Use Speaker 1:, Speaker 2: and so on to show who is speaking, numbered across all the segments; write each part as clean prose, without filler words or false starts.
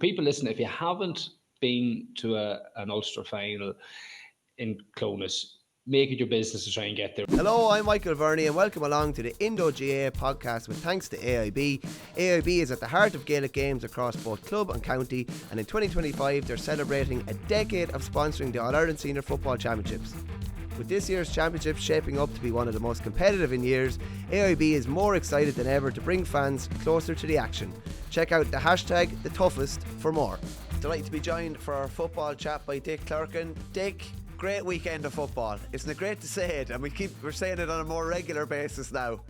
Speaker 1: people listening, if you haven't been to an Ulster final in Clonus, make it your business to try and get there.
Speaker 2: Hello, I'm Michael Verney and welcome along to the Indo-GAA podcast with thanks to AIB. AIB is at the heart of Gaelic games across both club and county, and in 2025 they're celebrating a decade of sponsoring the All-Ireland Senior Football Championships. With this year's championship shaping up to be one of the most competitive in years, AIB is more excited than ever to bring fans closer to the action. Check out the hashtag #TheToughest for more. Delighted to be joined for our football chat by Dick Clerkin. Dick, great weekend of football. Isn't it great to say it? And we're saying it on a more regular basis now.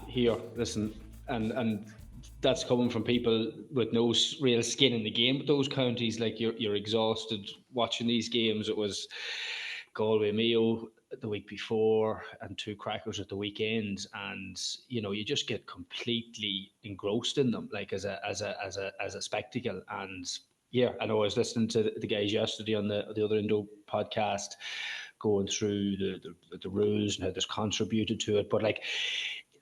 Speaker 1: Here, listen, and that's coming from people with no real skin in the game. But those counties, like you're exhausted watching these games. It was Galway Mayo the week before and two crackers at the weekend, and you just get completely engrossed in them, like as a spectacle. And yeah, I know I was listening to the guys yesterday on the other Indo podcast going through the rules and how this contributed to it. But like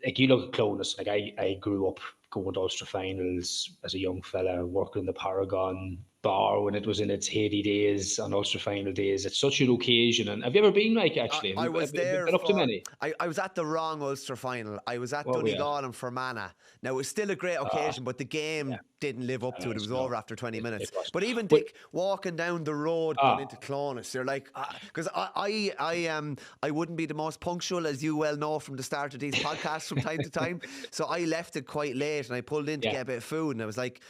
Speaker 1: you look at Clonus, like I grew up going to Ulster finals as a young fella, working in the Paragon bar when it was in its heyday days on Ulster final days. It's such an occasion. And have you ever been, like, actually?
Speaker 2: I was there.
Speaker 1: Been up to many?
Speaker 2: I was at the wrong Ulster final. I was at Donegal and Fermanagh. Now, it was still a great occasion, but the game didn't live up to it. It was over after 20 minutes. But even Dick, walking down the road going into Clonus, you're like, because I wouldn't be the most punctual, as you well know from the start of these podcasts from time to time. So I left it quite late and I pulled in to get a bit of food, and I was like,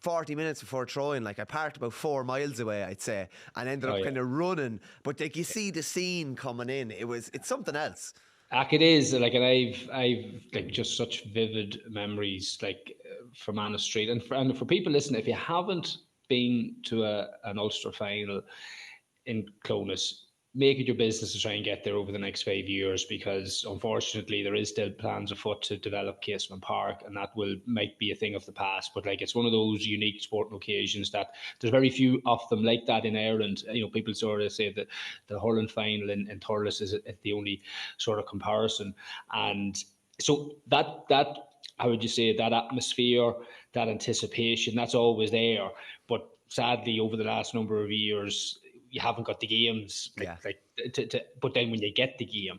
Speaker 2: 40 minutes before throwing, like I parked about 4 miles away, I'd say, and ended up kind of running. But like you see the scene coming in, it's something else.
Speaker 1: It is, like, and I've like just such vivid memories, like from Anna Street, and for people listening, if you haven't been to an Ulster final in Clonus, make it your business to try and get there over the next 5 years, because unfortunately there is still plans afoot to develop Casement Park, and that might be a thing of the past. But like, it's one of those unique sporting occasions that there's very few of them like that in Ireland. People sort of say that the hurling final in Thurles is the only sort of comparison, and so that how would you say, that atmosphere, that anticipation, that's always there. But sadly, over the last number of years, you haven't got the games, but then when you get the game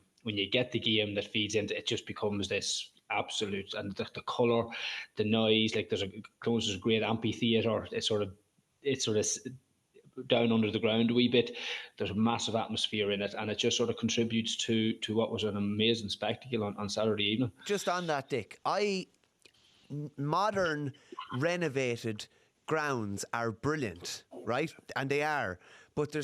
Speaker 1: that feeds into it, just becomes this absolute, and the colour, the noise, like there's a great amphitheatre. It's sort of down under the ground a wee bit. There's a massive atmosphere in it, and it just sort of contributes to what was an amazing spectacle on Saturday evening.
Speaker 2: Just on that, Dick, modern renovated grounds are brilliant, right? And they are. But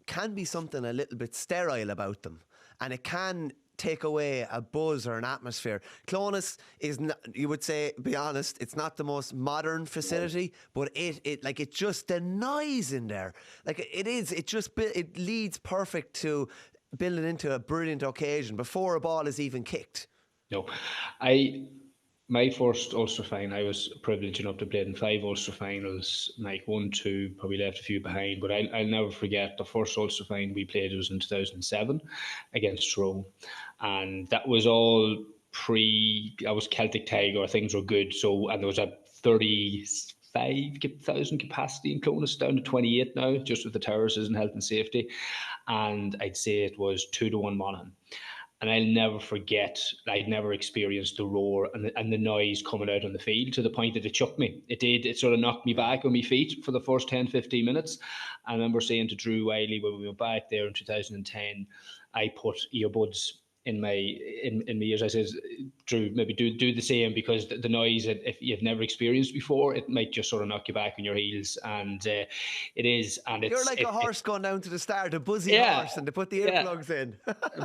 Speaker 2: can be something a little bit sterile about them, and it can take away a buzz or an atmosphere. Clonus is not, you would say, be honest, it's not the most modern facility, but it just, the noise in there, like it leads perfect to building into a brilliant occasion before a ball is even kicked.
Speaker 1: No, my first Ulster final, I was privileged enough to play in 5 Ulster finals, like 1, 2, probably left a few behind, but I'll never forget the first Ulster final we played. It was in 2007 against Tyrone, and that was all I was Celtic Tiger, things were good, and there was a 35,000 capacity in Clonus, down to 28 now, just with the terraces and health and safety, and I'd say it was 2-1 Monaghan. And I'll never forget, I'd never experienced the roar and the noise coming out on the field, to the point that it shook me. It did. It sort of knocked me back on my feet for the first 10, 15 minutes. I remember saying to Drew Wiley when we went back there in 2010, I put earbuds in my ears. I said, Drew, maybe do the same, because the noise, if you've never experienced before, it might just sort of knock you back on your heels, and it is. And
Speaker 2: you're like a horse going down to the start, a buzzy horse, and they put the earplugs in.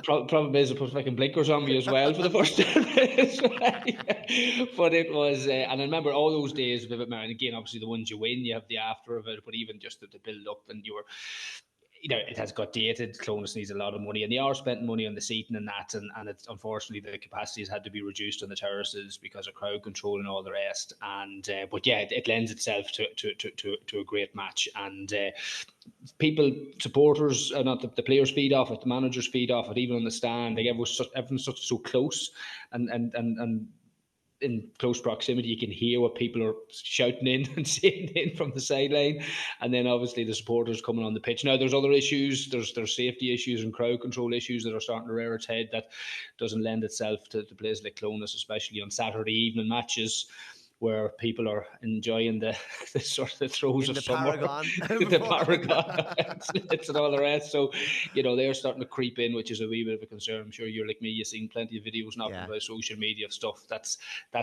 Speaker 1: Problem is, they put fucking blinkers on me as well for the first 10 minutes. But it was, and I remember all those days of it. And again, obviously the ones you win, you have the after of it, but even just the build up, and you were. It has got dated. Clonus needs a lot of money, and they are spending money on the seating and that, and it's, unfortunately, the capacity has had to be reduced on the terraces because of crowd control and all the rest. And but yeah, it lends itself to a great match, and people, supporters, not the players feed off it, the managers feed off it, even on the stand. Like everyone's so close, and in close proximity, you can hear what people are shouting in and saying in from the sideline, and then obviously the supporters coming on the pitch. Now there's other issues, there's safety issues and crowd control issues that are starting to rear its head, that doesn't lend itself to places like Clonus, especially on Saturday evening matches, where people are enjoying the sort of the throes
Speaker 2: In
Speaker 1: of
Speaker 2: the
Speaker 1: summer,
Speaker 2: Paragon.
Speaker 1: the Paragon, it's and all the rest. So, they're starting to creep in, which is a wee bit of a concern. I'm sure you're like me, you've seen plenty of videos knocking about social media of stuff. That's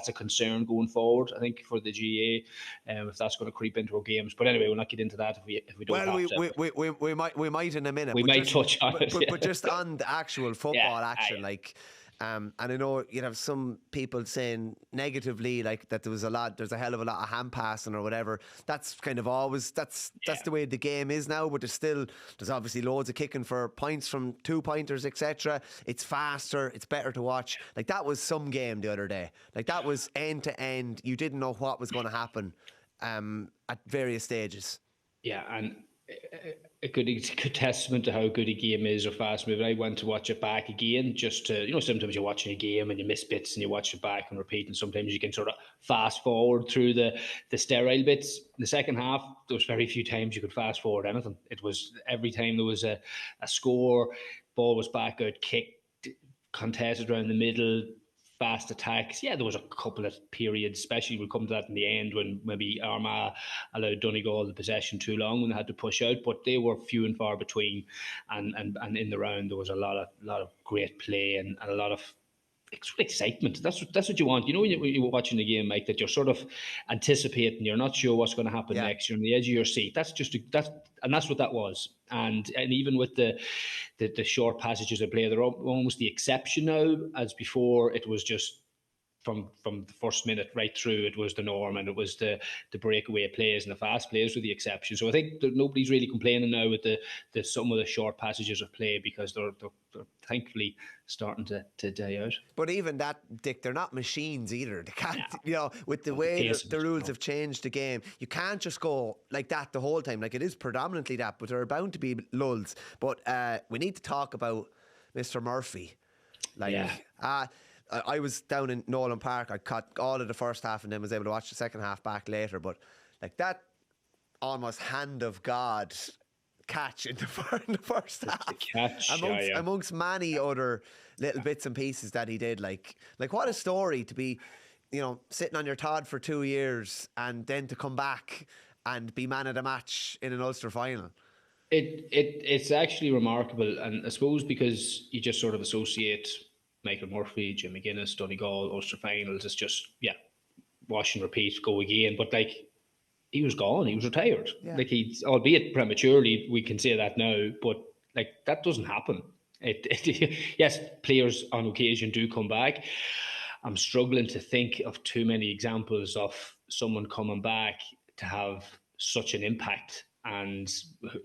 Speaker 1: a concern going forward, I think, for the GA, if that's going to creep into our games. But anyway, we'll not get into that if we don't have
Speaker 2: to. We might in a minute.
Speaker 1: We might touch on it.
Speaker 2: But just on the actual football action, like. And I know you'd have some people saying negatively, like that there's a hell of a lot of hand passing or whatever. That's kind of always, that's the way the game is now, but there's obviously loads of kicking for points from 2-pointers, etc. It's faster, it's better to watch. Like that was some game the other day. Like that was end to end. You didn't know what was going to happen at various stages.
Speaker 1: Yeah, and a good testament to how good a game is or fast moving. I went to watch it back again just to, sometimes you're watching a game and you miss bits and you watch it back and repeat, and sometimes you can sort of fast forward through the sterile bits. In the second half, there was very few times you could fast forward anything. It was every time there was a score, ball was back out, kicked, contested around the middle, fast attacks. Yeah, there was a couple of periods, especially we'll come to that in the end, when maybe Armagh allowed Donegal the possession too long when they had to push out, but they were few and far between. And in the round there was a lot of great play and a lot of excitement. That's what you want. When you're watching the game, Mike, that you're sort of anticipating. You're not sure what's going to happen next. You're on the edge of your seat. That's what that was. And even with the short passages of play, they're almost the exception now. As before, it was just from the first minute right through, it was the norm, and it was the breakaway plays and the fast plays were the exception. So I think that nobody's really complaining now with the some of the short passages of play, because they're thankfully starting to die out.
Speaker 2: But even that, Dick, they're not machines either. They can't, with the way the rules have changed the game, you can't just go like that the whole time. Like, it is predominantly that, but there are bound to be lulls. But we need to talk about Mr. Murphy. I was down in Nolan Park. I caught all of the first half and then was able to watch the second half back later. But like that almost hand of God catch in the first half.
Speaker 1: Catch,
Speaker 2: amongst many other little bits and pieces that he did. Like what a story to be, sitting on your Todd for 2 years and then to come back and be man of the match in an Ulster final.
Speaker 1: It's actually remarkable, and I suppose because you just sort of associate Michael Murphy, Jim McGuinness, Donegal, Ulster finals, it's just, wash and repeat, go again. But he was gone, he was retired. Yeah. Albeit prematurely, we can say that now, but that doesn't happen. Yes, players on occasion do come back. I'm struggling to think of too many examples of someone coming back to have such an impact, and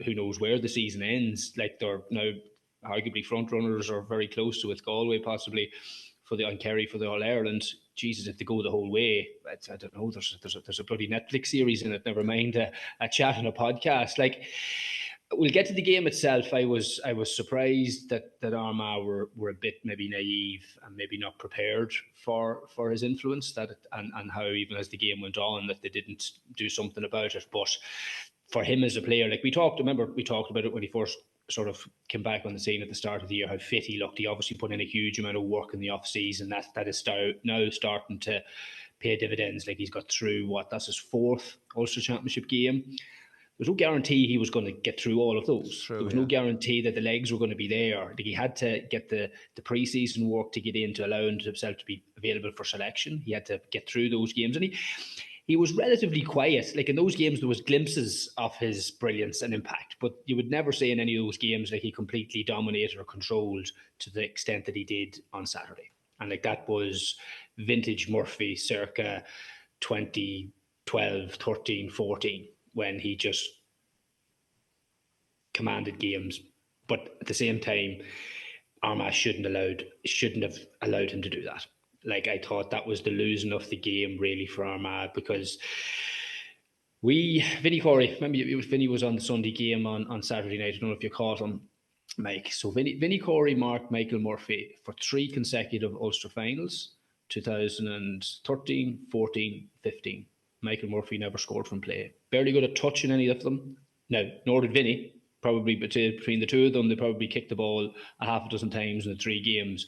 Speaker 1: who knows where the season ends. They're now arguably front runners, or very close to it, Galway possibly on Kerry for the All-Ireland. Jesus, if they go the whole way, I don't know, there's a bloody Netflix series in it, never mind a chat and a podcast. We'll get to the game itself. I was surprised that Armagh were a bit maybe naive and maybe not prepared for his influence, and how even as the game went on that they didn't do something about it. But for him as a player, we talked about it when he first sort of came back on the scene at the start of the year, how fit he looked. He obviously put in a huge amount of work in the off season. That is now starting to pay dividends. He's got through that's his 4th Ulster Championship game. There was no guarantee he was going to get through all of those. There was no guarantee that the legs were going to be there. He had to get the pre-season work to get in to allow himself to be available for selection. He had to get through those games, and he was relatively quiet. In those games, there was glimpses of his brilliance and impact, but you would never say in any of those games he completely dominated or controlled to the extent that he did on Saturday. And that was vintage Murphy circa 2012, 13, 14, when he just commanded games. But at the same time, Armagh shouldn't have allowed him to do that. I thought that was the losing of the game really for Armagh, because Vinnie Corey, remember Vinnie was on the Sunday game on Saturday night. I don't know if you caught him, Mike. So Vinnie Corey marked Michael Murphy for 3 consecutive Ulster finals 2013, 14, 15. Michael Murphy never scored from play. Barely got a touch in any of them. Now, nor did Vinny. Probably between the two of them, they probably kicked the ball a half a dozen times in the 3 games.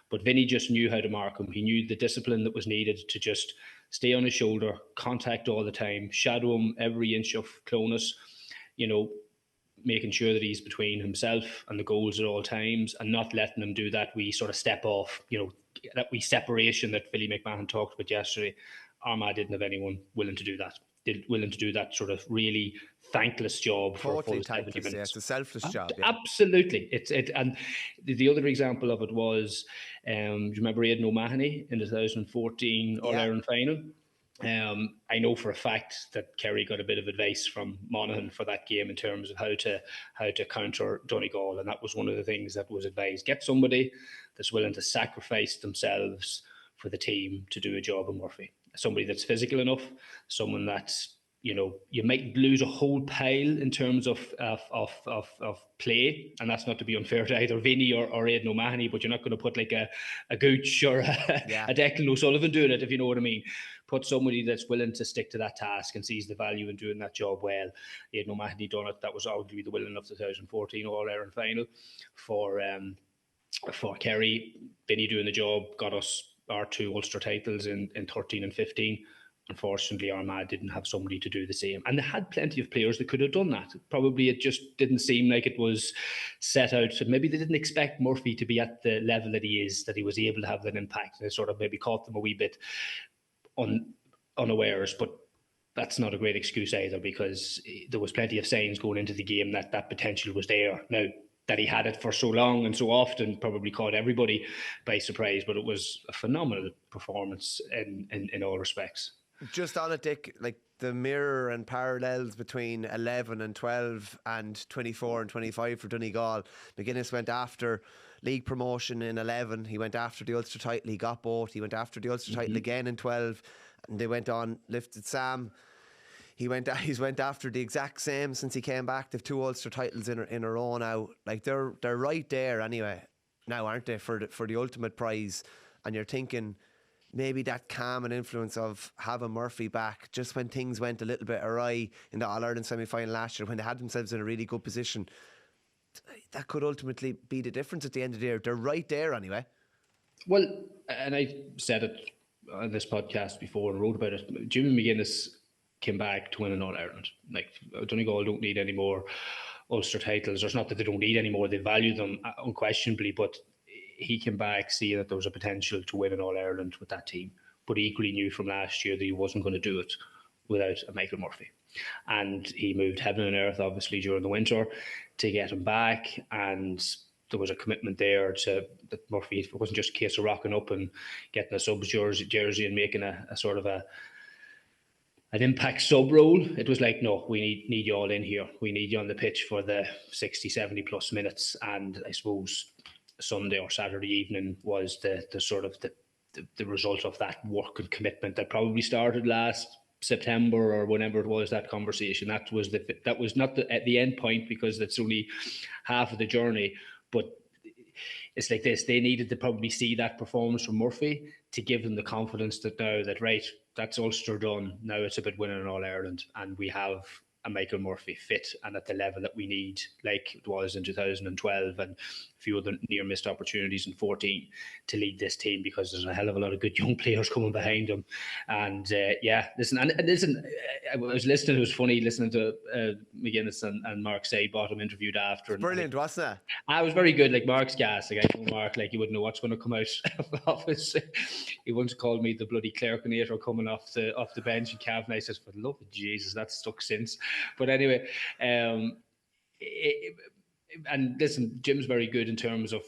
Speaker 1: But Vinny just knew how to mark him. He knew the discipline that was needed to just stay on his shoulder, contact all the time, shadow him every inch of clonus, making sure that he's between himself and the goals at all times and not letting him do that wee sort of step off, that wee separation that Billy McMahon talked about yesterday. Armagh didn't have anyone willing to do that. Willing to do that sort of really thankless job for
Speaker 2: totally
Speaker 1: full 70 minutes.
Speaker 2: Yeah, it's a selfless job.
Speaker 1: Yeah. Absolutely. And the other example of it was, do you remember Rian O'Neill in the 2014 All-Ireland final? I know for a fact that Kerry got a bit of advice from Monaghan for that game in terms of how to counter Donegal, and that was one of the things that was advised. Get somebody that's willing to sacrifice themselves for the team to do a job of Murphy. Somebody that's physical enough, someone that's, you might lose a whole pile in terms of play, and that's not to be unfair to either Vinny or Aidan O'Mahony, but you're not going to put like a Gooch or a Declan O'Sullivan doing it, if you know what I mean. Put somebody that's willing to stick to that task and sees the value in doing that job well. Aidan O'Mahony done it. That was arguably the winning of the 2014 All-Ireland final for Kerry. Vinny doing the job got us our 2 Ulster titles in 13 and 15. Unfortunately, Armagh didn't have somebody to do the same. And they had plenty of players that could have done that. Probably it just didn't seem like it was set out. So maybe they didn't expect Murphy to be at the level that he is, that he was able to have that impact. And it sort of maybe caught them a wee bit unawares. But that's not a great excuse either, because there was plenty of signs going into the game that potential was there. Now, that he had it for so long and so often probably caught everybody by surprise, but it was a phenomenal performance in all respects.
Speaker 2: Just on it, Dick, like the mirror and parallels between 11 and 12 and 24 and 25 for Donegal. McGuinness went after league promotion in 11. He went after the Ulster title. He got both. He went after the Ulster title again in 12. And they went on, lifted Sam. He's went after the exact same since he came back. They've 2 Ulster titles in a row now. Like they're right there anyway. Now, aren't they, for the ultimate prize? And you're thinking maybe that calm and influence of having Murphy back just when things went a little bit awry in the All-Ireland semi-final last year, when they had themselves in a really good position, that could ultimately be the difference at the end of the year. They're right there anyway.
Speaker 1: Well, and I said it on this podcast before and wrote about it. Jimmy McGuinness came back to win an All-Ireland. Like, Donegal don't need any more Ulster titles. It's not that they don't need any more. They value them unquestionably, but he came back seeing that there was a potential to win an All-Ireland with that team, but he equally knew from last year that he wasn't going to do it without a Michael Murphy. And he moved heaven and earth, obviously, during the winter to get him back. And there was a commitment there to that Murphy. It wasn't just a case of rocking up and getting a subs jersey and making a sort of an impact sub role. It was like, no, we need you all in here. We need you on the pitch for the 60, 70 plus minutes. And I suppose Sunday or Saturday evening was the sort of the result of that work and commitment that probably started last September or whenever it was, that conversation. That was not at the end point, because that's only half of the journey. But it's like this: they needed to probably see that performance from Murphy to give them the confidence that now that, right, that's Ulster done. Now it's about winning an All-Ireland, and we have a Michael Murphy fit and at the level that we need, like it was in 2012 and a few other near missed opportunities in 14, to lead this team, because there's a hell of a lot of good young players coming behind him. And listen, I was listening. It was funny listening to McGuinness and Mark Saybottom interviewed after.
Speaker 2: Brilliant, wasn't it?
Speaker 1: I was very good. Like, Mark's gas. Like, I know Mark, like, you wouldn't know what's going to come out of the office. He once called me the bloody Clerkinator coming off the bench in Cavan. I said, for the love of Jesus, that's stuck since. But anyway, and listen, Jim's very good in terms of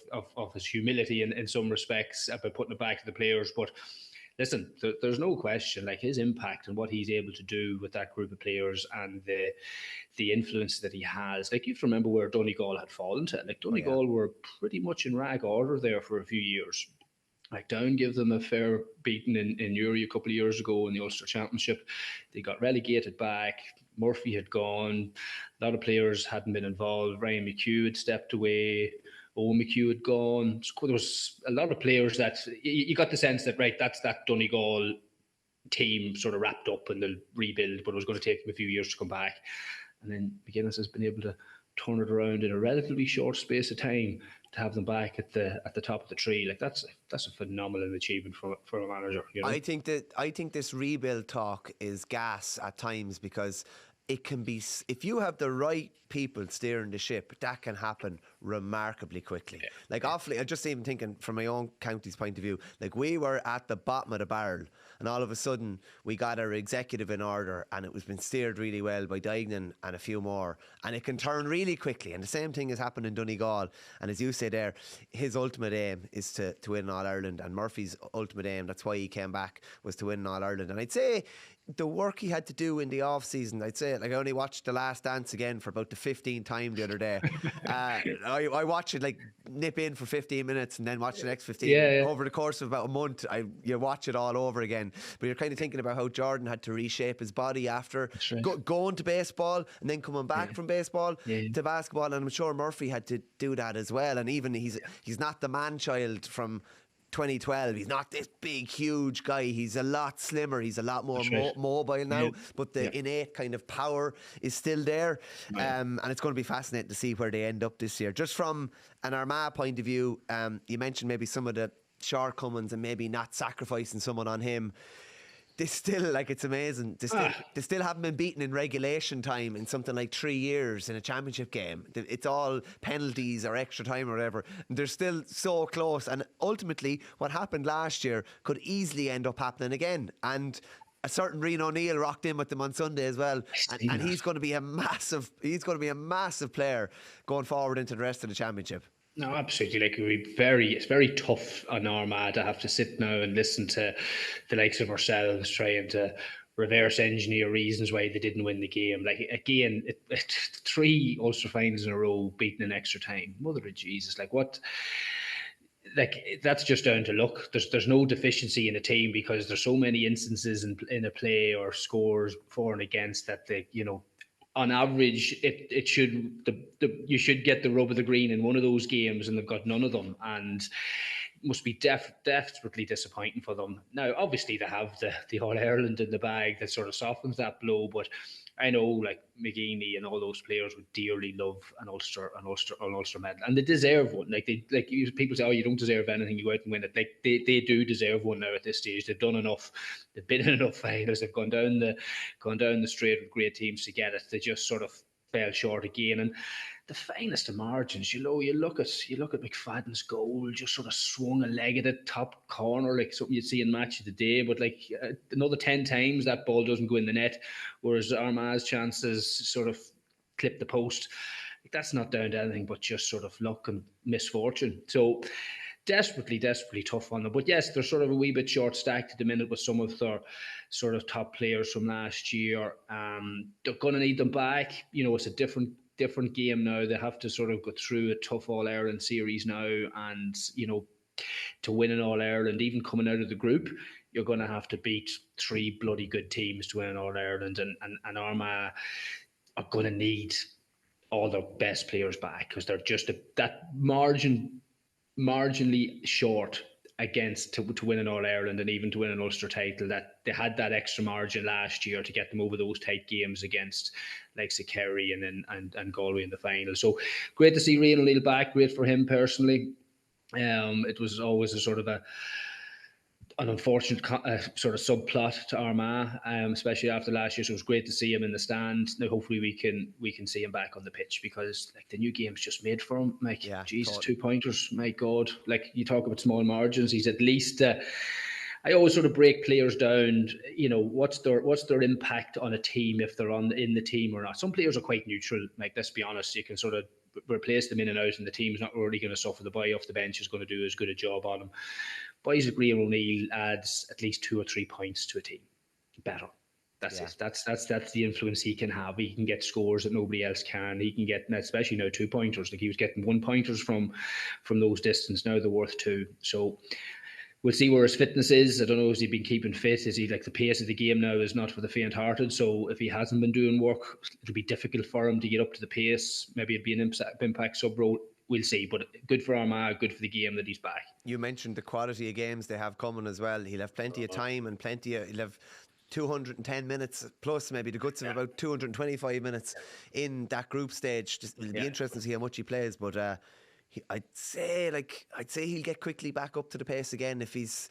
Speaker 1: his humility in some respects about putting it back to the players. But listen, there's no question, like, his impact and what he's able to do with that group of players and the influence that he has. Like, you have to remember where Donegal had fallen to. Like, Donegal were pretty much in rag order there for a few years. Like, Down gave them a fair beating in Uri a couple of years ago in the Ulster Championship. They got relegated back. Murphy had gone. A lot of players hadn't been involved. Ryan McHugh had stepped away. Owen McHugh had gone. There was a lot of players that you got the sense that, right, that's that Donegal team sort of wrapped up and they'll rebuild, but it was going to take them a few years to come back. And then McGuinness has been able to turn it around in a relatively short space of time to have them back at the top of the tree. Like that's a phenomenal achievement for a manager. You know?
Speaker 2: I think this rebuild talk is gas at times, because it can be, if you have the right people steering the ship, that can happen remarkably quickly. Yeah. Like awfully, I just even thinking from my own county's point of view, like we were at the bottom of the barrel, and all of a sudden we got our executive in order, and it was been steered really well by Dignan and a few more, and it can turn really quickly. And the same thing has happened in Donegal. And as you say there, his ultimate aim is to win All Ireland, and Murphy's ultimate aim, that's why he came back, was to win All Ireland. And I'd say the work he had to do in the off season, I'd say, like I only watched The Last Dance again for about the 15th time the other day. I watch it, like nip in for 15 minutes and then watch the next 15. Over the course of about a month, you watch it all over again. But you're kind of thinking about how Jordan had to reshape his body after going to baseball and then coming back from baseball to basketball, and I'm sure Murphy had to do that as well. And even he's not the man-child from 2012. He's not this big, huge guy. He's a lot slimmer. He's a lot more mobile now. But the innate kind of power is still there. And it's going to be fascinating to see where they end up this year. Just from an Armagh point of view, you mentioned maybe some of the shortcomings and maybe not sacrificing someone on him. They still, like, it's amazing. They still haven't been beaten in regulation time in something like 3 years in a championship game. It's all penalties or extra time or whatever. They're still so close. And ultimately, what happened last year could easily end up happening again. And a certain Rian O'Neill rocked in with them on Sunday as well. And he's going to be a massive player going forward into the rest of the championship.
Speaker 1: No, absolutely. Like it's very tough on Armagh to have to sit now and listen to the likes of ourselves trying to reverse engineer reasons why they didn't win the game. Like again, 3 Ulster finals in a row beaten in extra time. Mother of Jesus! Like what? Like that's just down to luck. There's no deficiency in the team because there's so many instances in a play or scores for and against that on average, it should you should get the rub of the green in one of those games, and they've got none of them, and must be desperately disappointing for them. Now, obviously, they have the All Ireland in the bag that sort of softens that blow, but I know like McGeaney and all those players would dearly love an Ulster medal, and they deserve one. People say, "Oh, you don't deserve anything, you go out and win it." Like they do deserve one now at this stage. They've done enough. They've been in enough finals. They've gone down the straight with great teams to get it. They just sort of fell short again. And the finest of margins, you look at McFadden's goal, just sort of swung a leg at the top corner, like something you'd see in Match of the Day. But like another 10 times that ball doesn't go in the net, whereas Armagh's chances sort of clip the post. Like, that's not down to anything but just sort of luck and misfortune. So desperately tough on them. But yes, they're sort of a wee bit short stacked at the minute with some of their sort of top players from last year. They're going to need them back. It's a different game now. They have to sort of go through a tough All-Ireland series now, and to win an All-Ireland, even coming out of the group, you're going to have to beat 3 bloody good teams to win an All-Ireland, and Armagh are going to need all their best players back because they're just that marginally short against to win an All-Ireland and even to win an Ulster title. That they had that extra margin last year to get them over those tight games against like Kerry and Galway in the final. So great to see Rian O'Neill back. Great for him personally. It was always a sort of an unfortunate sort of subplot to Armagh, especially after last year. So it was great to see him in the stand. Now hopefully we can see him back on the pitch because like the new game's just made for him. Like Jesus, totally. 2 pointers, my God! Like you talk about small margins, he's at least. I always sort of break players down. What's their impact on a team if they're in the team or not. Some players are quite neutral. Like let's be honest, you can sort of replace them in and out, and the team's not really going to suffer. The boy off the bench is going to do as good a job on them. Boys like Rian O'Neill adds at least 2 or 3 points to a team. Better. That's it. That's the influence he can have. He can get scores that nobody else can. He can get, especially now, 2 pointers. Like he was getting 1 pointers from those distance. Now they're worth 2. So we'll see where his fitness is. I don't know, has he been keeping fit? Is he like the pace of the game now is not for the faint-hearted? So if he hasn't been doing work, it'll be difficult for him to get up to the pace. Maybe it'd be an impact sub role. we'll see. But good for Armagh, good for the game that he's back.
Speaker 2: You mentioned the quality of games they have coming as well. He'll have plenty of time and he'll have 210 minutes plus, maybe the guts of about 225 minutes in that group stage. It'll be interesting to see how much he plays, but I'd say he'll get quickly back up to the pace again if he's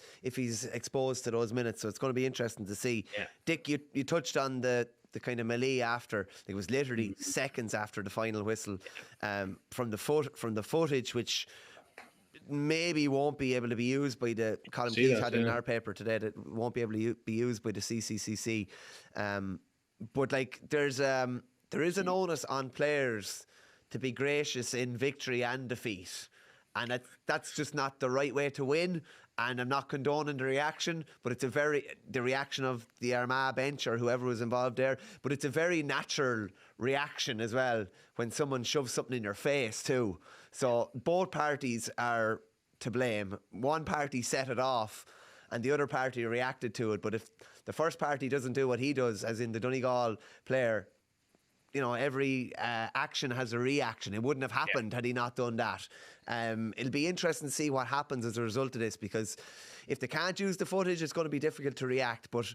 Speaker 2: exposed to those minutes. So it's going to be interesting to see.
Speaker 1: Yeah.
Speaker 2: Dick, you touched on the kind of melee after. It was literally seconds after the final whistle, from the footage, which maybe won't be able to be used by the column Keith had in our paper today, that won't be able to be used by the CCCC. But like there is an onus on players to be gracious in victory and defeat, and that's just not the right way to win. And I'm not condoning the reaction, but it's the reaction of the Armagh bench or whoever was involved there. But it's a very natural reaction as well when someone shoves something in your face too. So both parties are to blame. One party set it off and the other party reacted to it. But if the first party doesn't do what he does, as in the Donegal player, every action has a reaction. It wouldn't have happened had he not done that. It'll be interesting to see what happens as a result of this, because if they can't use the footage, it's going to be difficult to react. But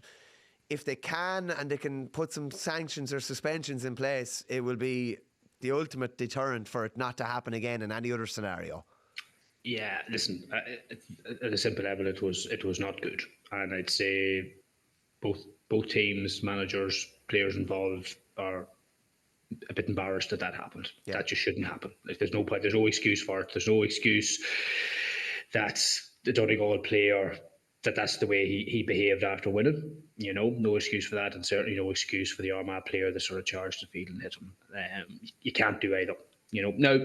Speaker 2: if they can, and they can put some sanctions or suspensions in place, it will be the ultimate deterrent for it not to happen again in any other scenario.
Speaker 1: Yeah, listen, at a simple level, it was not good. And I'd say both teams, managers, players involved are a bit embarrassed that happened. Yeah. That just shouldn't happen. Like, there's no point. There's no excuse for it. There's no excuse that the Donegal player, that's the way he behaved after winning. No excuse for that, and certainly no excuse for the Armagh player that sort of charged the field and hit him. You can't do either. Now,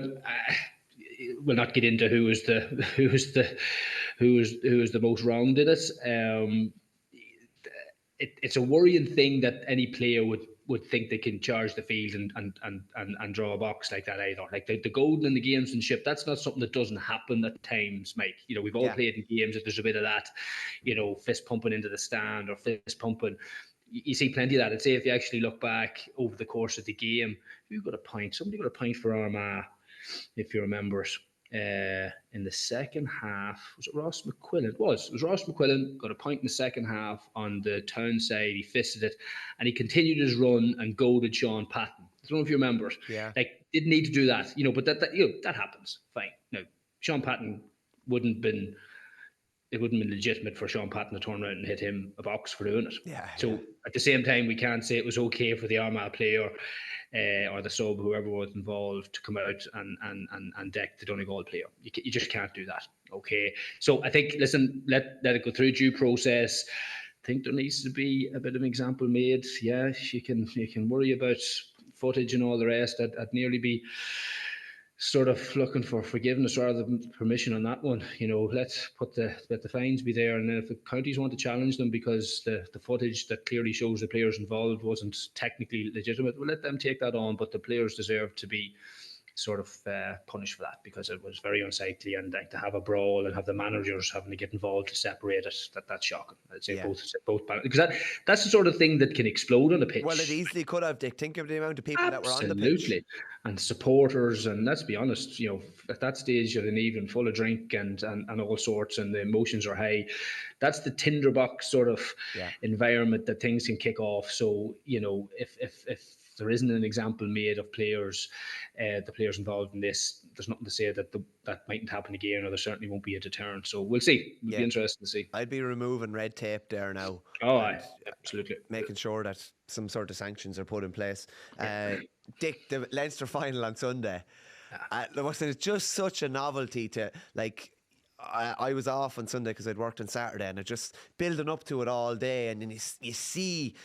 Speaker 1: we'll not get into who was the most wronged in it. It's a worrying thing that any player would think they can charge the field and draw a box like that either. Like the golden and the gamesmanship, that's not something that doesn't happen at times, Mike. We've all played in games that there's a bit of that, fist pumping into the stand or fist pumping. You see plenty of that. I'd say if you actually look back over the course of the game, who got a point? Somebody got a point for Armagh, if you remember it. In the second half, was it Ross McQuillan? It was Ross McQuillan, got a point in the second half on the town side. He fisted it and he continued his run and goaded Sean Patton. I don't know if you remember it.
Speaker 2: Yeah.
Speaker 1: Like, didn't need to do that, but that happens. Fine. Now, Sean Patton wouldn't have been legitimate for Sean Patton to turn around and hit him a box for doing it.
Speaker 2: Yeah.
Speaker 1: So at the same time, we can't say it was okay for the Armagh player or the sub, whoever was involved, to come out and deck the Donegal player. You just can't do that. Okay. So I think, listen, let it go through due process. I think there needs to be a bit of an example made. Yeah, you can worry about footage and all the rest. I'd nearly be sort of looking for forgiveness rather than permission on that one. Let's let the fines be there, and then if the counties want to challenge them because the footage that clearly shows the players involved wasn't technically legitimate, we'll let them take that on. But the players deserve to be sort of punished for that, because it was very unsightly, and like to have a brawl and have the managers having to get involved to separate it, that's shocking. I'd say both, because that's the sort of thing that can explode on the pitch.
Speaker 2: Well, it easily could have, Dick. Think of the amount of people that were on the pitch.
Speaker 1: Absolutely. And supporters, and let's be honest, at that stage you're an evening full of drink and all sorts, and the emotions are high. That's the tinderbox sort of environment that things can kick off. So, if there isn't an example made of players, the players involved in this, there's nothing to say that mightn't happen again, or there certainly won't be a deterrent. So we'll see. It'll be interesting to see.
Speaker 2: I'd be removing red tape there now.
Speaker 1: Oh, absolutely.
Speaker 2: Making sure that some sort of sanctions are put in place. Dick, the Leinster final on Sunday, it's just such a novelty to, like, I was off on Sunday because I'd worked on Saturday, and it just building up to it all day, and then you see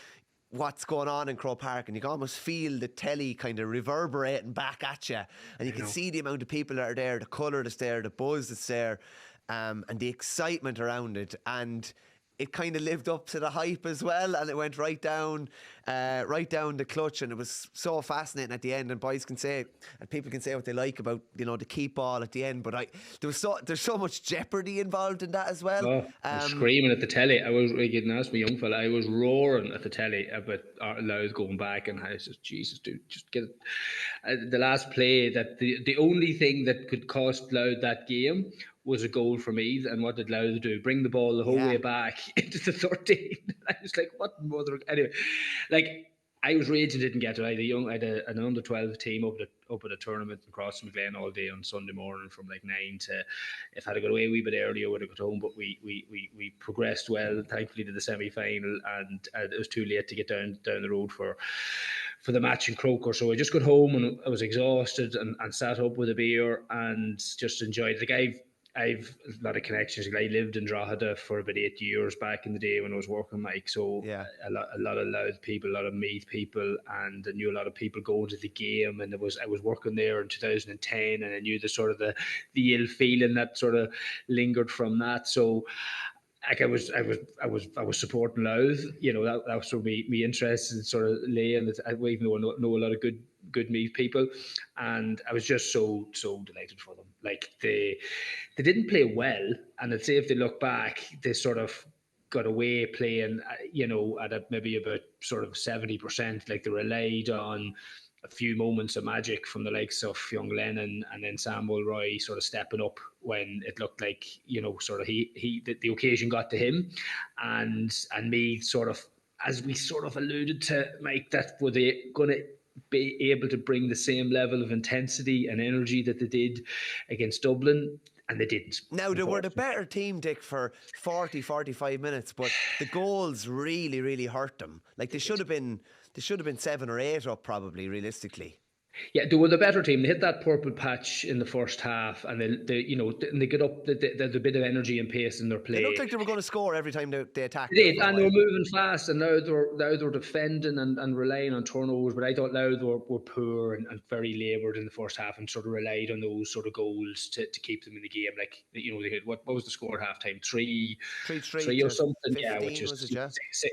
Speaker 2: what's going on in Croke Park, and you can almost feel the telly kind of reverberating back at you, and you can see the amount of people that are there, the colour that's there, the buzz that's there, and the excitement around it, and it kind of lived up to the hype as well, and it went right down right down the clutch, and it was so fascinating at the end. And boys can say, and people can say what they like about the keep ball at the end, but there's so much jeopardy involved in that as well.
Speaker 1: Oh, I was screaming at the telly. I was like, you asked me, young fella, I was roaring at the telly about Louth going back, and I said, Jesus, dude, just get it. The last play, that the only thing that could cost Louth that game was a goal from Meath. And what did Louth do? Bring the ball the whole way back into the 13. I was like, what mother? Anyway, like, I was raging, didn't get it. I had an under 12 team up at a tournament in Crossmaglen all day on Sunday morning from like 9 to. If I had got away a wee bit earlier, I would have got home. But we progressed well, thankfully, to the semi final, and it was too late to get down the road for the match in Croker. So I just got home and I was exhausted and sat up with a beer and just enjoyed it. Like, I've a lot of connections. I lived in Drogheda for about 8 years back in the day when I was working, Mike. So a lot of Louth people, a lot of Meath people, and I knew a lot of people going to the game. And I was working there in 2010, and I knew the ill feeling that sort of lingered from that. So, like, I was supporting Louth. That was sort of me interest in sort of laying it. Even though I know a lot of good Meath people, and I was just so delighted for them. Like, they didn't play well, and I'd say if they look back, they sort of got away playing, at maybe about sort of 70%. Like, they relied on a few moments of magic from the likes of young Lennon and then Sam Mulroy sort of stepping up when it looked like, sort of the occasion got to him, and me sort of, as we sort of alluded to, Mike, that were they going to be able to bring the same level of intensity and energy that they did against Dublin, and they didn't.
Speaker 2: Now, they were the better team, Dick, for 45 minutes, but the goals really, really hurt them. Like, they should have been 7 or 8 up, probably, realistically.
Speaker 1: Yeah, they were the better team. They hit that purple patch in the first half, and they get up. There's a bit of energy and pace in their play.
Speaker 2: They looked like they were going to score every time they attacked.
Speaker 1: They did, and they were moving fast, and now they're defending and relying on turnovers. But I thought Louth were poor and very laboured in the first half, and sort of relied on those sort of goals to keep them in the game. Like, they had what was the score at half time? 3 or something. 15, yeah, which is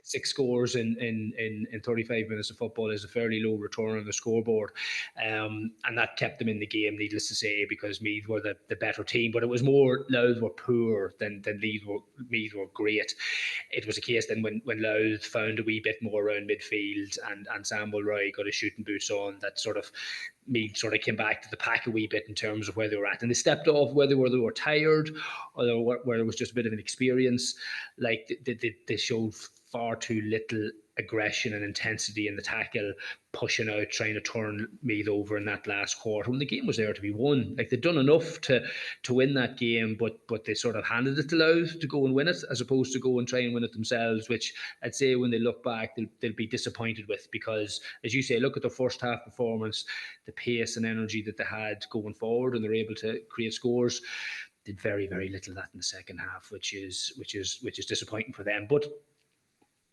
Speaker 1: 6 scores in 35 minutes of football is a fairly low return on the scoreboard. And that kept them in the game, needless to say, because Meath were the better team. But it was more Louth were poor than Meath were great. It was a case then when Louth found a wee bit more around midfield and Sam Mulroy got his shooting boots on, that sort of Meath sort of came back to the pack a wee bit in terms of where they were at. And they stepped off, whether they were tired or where it was just a bit of an experience. Like, they showed far too little aggression and intensity in the tackle, pushing out, trying to turn Meath over in that last quarter when the game was there to be won. Like, they'd done enough to win that game, but they sort of handed it to Louth to go and win it, as opposed to go and try and win it themselves, which I'd say when they look back, they'll be disappointed with, because, as you say, look at their first half performance, the pace and energy that they had going forward, and they're able to create scores. Did very, very little of that in the second half, which is disappointing for them. But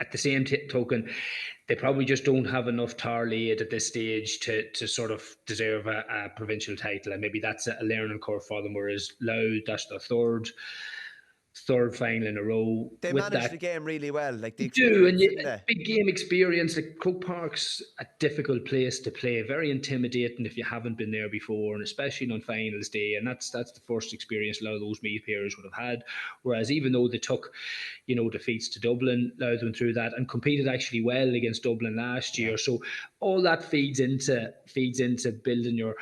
Speaker 1: at the same token, they probably just don't have enough tar laid at this stage to sort of deserve a provincial title, and maybe that's a learning curve for them. Whereas Louth, that's their third final in a row.
Speaker 2: They managed the game really well. Like,
Speaker 1: they do, and big game experience. Like, Croke Park's a difficult place to play, very intimidating if you haven't been there before, and especially on finals day. And that's the first experience a lot of those Meath players would have had. Whereas even though they took, defeats to Dublin, Louth went through that and competed actually well against Dublin last year. So all that feeds into building your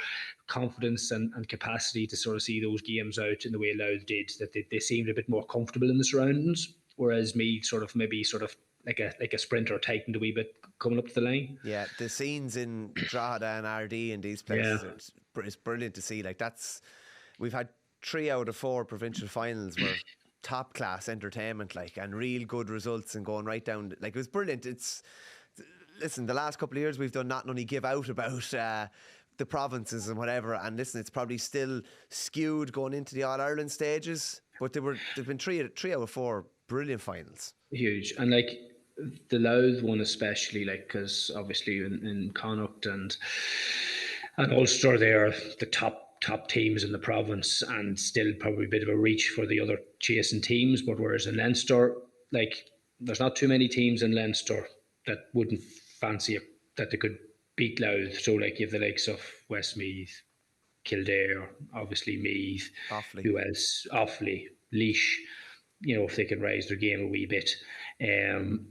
Speaker 1: confidence and capacity to sort of see those games out in the way Louth did, that they seemed a bit more comfortable in the surroundings, whereas Meath sort of like a sprinter tightened a wee bit coming up to the line. Yeah,
Speaker 2: the scenes in Drogheda and RD in these places, it's brilliant to see. Like, we've had 3 out of 4 provincial finals were top class entertainment, like, and real good results, and going right down. Like, it was brilliant. Listen, the last couple of years we've done not only give out about the provinces and whatever, and listen, it's probably still skewed going into the All-Ireland stages, but they've been 3 out of 4 brilliant finals.
Speaker 1: Huge. And like the Louth one especially, like, because obviously in Connacht and Ulster, they're the top teams in the province, and still probably a bit of a reach for the other chasing teams. But whereas in Leinster, like, there's not too many teams in Leinster that wouldn't fancy that they could beat Louth. So like you have the likes of Westmeath, Kildare, obviously Meath,
Speaker 2: Awfully.
Speaker 1: who else? Offaly, Laois. If they can raise their game a wee bit. Um,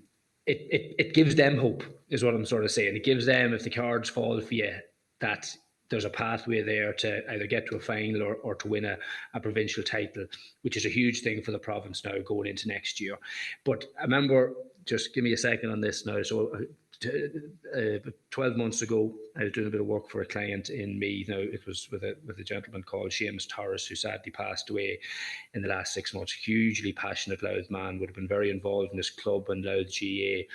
Speaker 1: it gives them hope, is what I'm sort of saying. It gives them, if the cards fall for you, that there's a pathway there to either get to a final or to win a provincial title, which is a huge thing for the province now going into next year. But I remember, just give me a second on this now. So 12 months ago, I was doing a bit of work for a client in Meath. Now, it was with a gentleman called Seamus Torres, who sadly passed away in the last 6 months. Hugely passionate Louth man, would have been very involved in this club and Louth GA.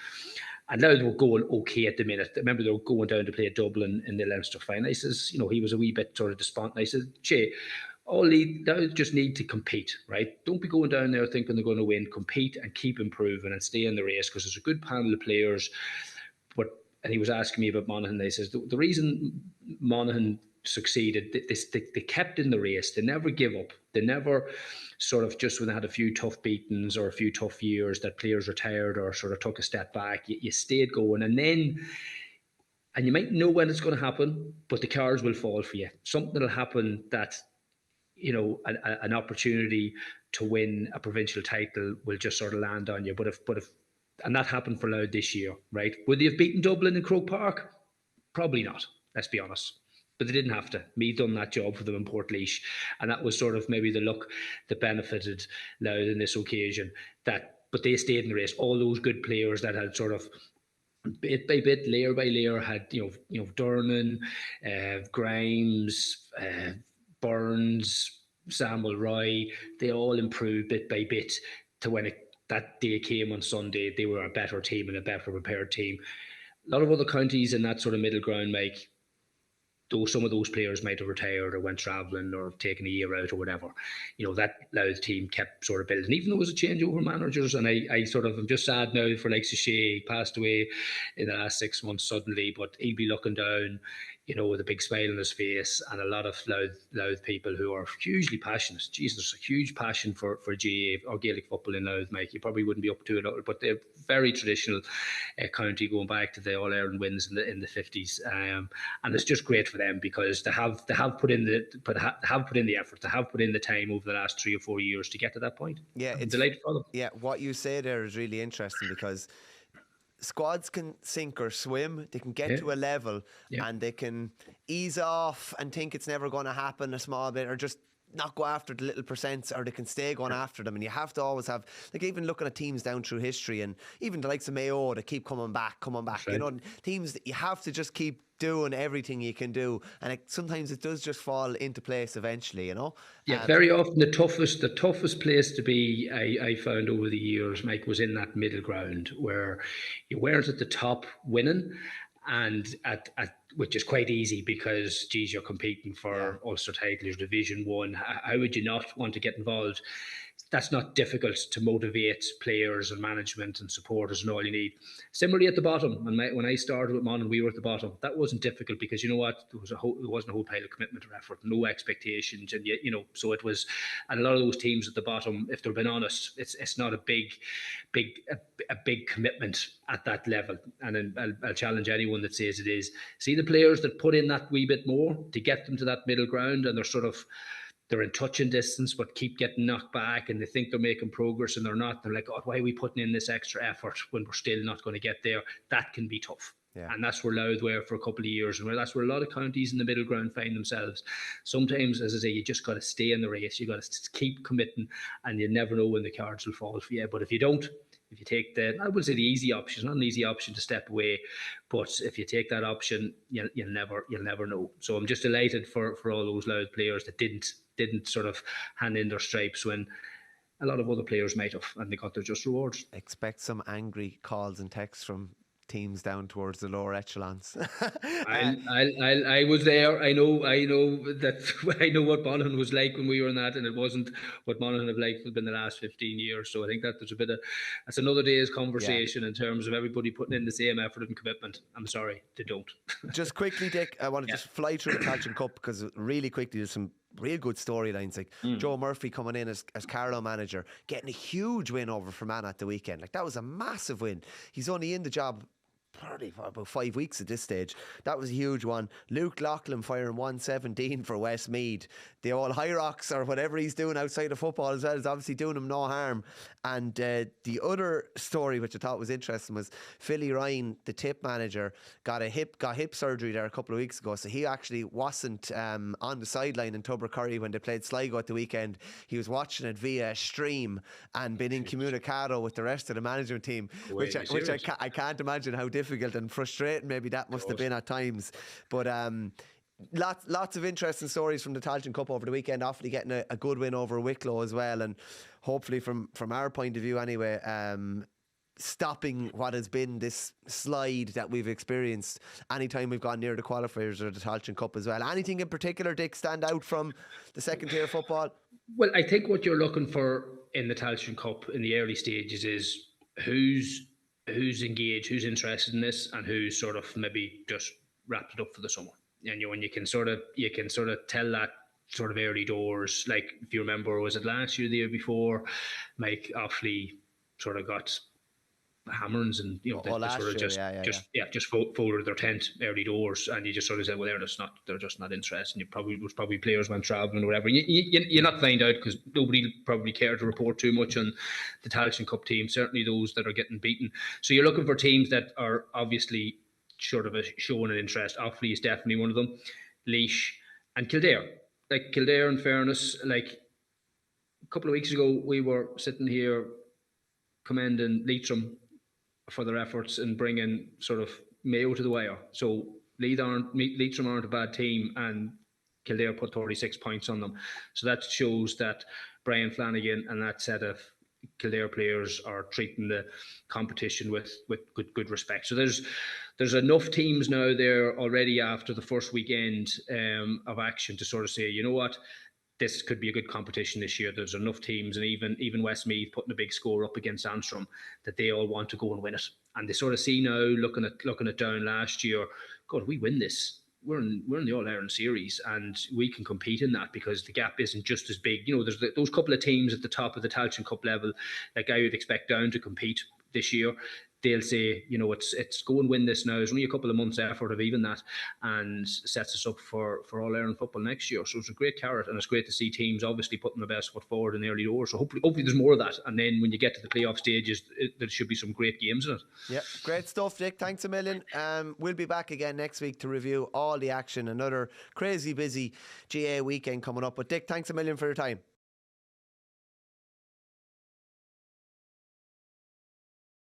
Speaker 1: And Louth were going okay at the minute. I remember they were going down to play Dublin in the Leinster final. I says, he was a wee bit sort of despondent. I said, Jay, Louth just need to compete, right? Don't be going down there thinking they're going to win. Compete and keep improving and stay in the race, because there's a good panel of players. And he was asking me about Monaghan. They says the reason Monaghan succeeded, they kept in the race. They never give up. They never sort of, just when they had a few tough beatings or a few tough years that players retired or sort of took a step back, you stayed going. And you might know when it's going to happen, but the cards will fall for you. Something will happen that, an opportunity to win a provincial title will just sort of land on you. But if and that happened for Louth this year, right? Would they have beaten Dublin in Croke Park? Probably not, let's be honest. But they didn't have to. Meath done that job for them in Portlaoise. And that was sort of maybe the luck that benefited Louth in this occasion. But they stayed in the race. All those good players that had sort of bit by bit, layer by layer, had Durnan, Grimes, Burns, Samuel Roy. They all improved bit by bit to when that day came on Sunday. They were a better team and a better prepared team. A lot of other counties in that sort of middle ground, Mike, though some of those players might have retired or went travelling or taken a year out or whatever, that Louth team kept sort of building, even though it was a change over managers. And I sort of am just sad now for like Sachet. He passed away in the last 6 months suddenly, but he'd be looking down, with a big smile on his face, and a lot of Louth people who are hugely passionate. Jesus, there's a huge passion for GA or Gaelic football in Louth, Mike. You probably wouldn't be up to it, but they're very traditional county, going back to the All-Ireland wins in the 50s, and it's just great for them because they have put in the effort, they have put in the time over the last 3 or 4 years to get to that point.
Speaker 2: Yeah,
Speaker 1: it's delighted for them.
Speaker 2: Yeah, what you say there is really interesting, because squads can sink or swim. They can get to a level and they can ease off and think it's never going to happen a small bit, or just not go after the little percents, or they can stay going after them. And you have to always have, like, even looking at teams down through history, and even the likes of Mayo that keep coming back, right. Teams that you have to just keep doing everything you can do, and sometimes it does just fall into place eventually,
Speaker 1: very often the toughest place to be, I found over the years, Mike, was in that middle ground where you weren't at the top winning, and at which is quite easy because, geez, you're competing for Ulster titles, Division 1. How would you not want to get involved? That's not difficult to motivate players and management and supporters and all you need. Similarly at the bottom, when I started with Mon and we were at the bottom, that wasn't difficult because there wasn't a whole pile of commitment or effort, no expectations, and so it was. And a lot of those teams at the bottom, if they're being honest, it's not a big commitment at that level. And I'll challenge anyone that says it is. See the players that put in that wee bit more to get them to that middle ground, and they're in touching distance but keep getting knocked back, and they think they're making progress and they're not. They're like, God, why are we putting in this extra effort when we're still not going to get there? That can be tough. Yeah. And that's where Louth were for a couple of years, and that's where a lot of counties in the middle ground find themselves. Sometimes, as I say, you just got to stay in the race. You got to keep committing, and you never know when the cards will fall for you. But if you don't, if you take I would say the easy option, it's not an easy option to step away, but if you take that option, you'll never know. So I'm just delighted for all those Louth players that didn't sort of hand in their stripes when a lot of other players might have, and they got their just rewards.
Speaker 2: Expect some angry calls and texts from teams down towards the lower echelons.
Speaker 1: I was there. I know that. I know what Monaghan was like when we were in that, and it wasn't what Monaghan have liked in the last 15 years. So I think that there's that's another day's conversation in terms of everybody putting in the same effort and commitment. I'm sorry, they don't.
Speaker 2: Just quickly, Dick, I want to just fly through the Tailteann Cup, because really quickly there's some real good storylines, like Joe Murphy coming in as Carlow manager, getting a huge win over Fermanagh at the weekend. Like, that was a massive win. He's only in the job probably for about 5 weeks at this stage. That was a huge one. Luke Loughlin firing 117 for Westmeath. The old High Rocks, or whatever he's doing outside of football as well, is obviously doing him no harm. And the other story which I thought was interesting was Philly Ryan, the tip manager, got hip surgery there a couple of weeks ago, so he actually wasn't on the sideline in Tubbercurry when they played Sligo at the weekend. He was watching it via stream and been incommunicado with the rest of the management team, which I can't imagine how difficult and frustrating maybe that must have been at times. But lots of interesting stories from the Tailteann Cup over the weekend. Offaly getting a good win over Wicklow as well, and hopefully from our point of view anyway, stopping what has been this slide that we've experienced anytime we've gone near the qualifiers or the Tailteann Cup as well. Anything in particular, Dick, stand out from the second tier football?
Speaker 1: Well, I think what you're looking for in the Tailteann Cup in the early stages is who's engaged, who's interested in this, and who's sort of maybe just wrapped it up for the summer. And you can sort of tell that sort of early doors. Like if you remember, was it last year, the year before, Mike Offaly sort of got hammerings, and they sort of just folded their tent early doors, and you just sort of said, well, they're just not interested. And was probably players went travelling or whatever. You're not find out because nobody probably cared to report too much on the Tailteann Cup team. Certainly those that are getting beaten. So you're looking for teams that are obviously sort of showing an interest. Offaly is definitely one of them. Laois and Kildare. Like Kildare, in fairness, like a couple of weeks ago, we were sitting here commending Leitrim for their efforts in bringing sort of Mayo to the wire. So Leitrim aren't a bad team, and Kildare put 36 points on them. So that shows that Brian Flanagan and that set of Kildare players are treating the competition with good respect. So there's enough teams now there already after the first weekend of action to sort of say, you know what, this could be a good competition this year. There's enough teams, and even Westmeath putting a big score up against Antrim, that they all want to go and win it. And they sort of see now, looking at Down last year, God, we win this, we're in the All-Ireland series, and we can compete in that because the gap isn't just as big. There's those couple of teams at the top of the Tailteann Cup level, like I would expect Down to compete this year. They'll say, it's go and win this now. It's only a couple of months' effort of even that, and sets us up for All-Ireland football next year. So it's a great carrot, and it's great to see teams obviously putting their best foot forward in the early doors. So hopefully there's more of that. And then when you get to the playoff stages, there should be some great games in it.
Speaker 2: Yeah, great stuff, Dick. Thanks a million. We'll be back again next week to review all the action. Another crazy busy GA weekend coming up. But Dick, thanks a million for your time.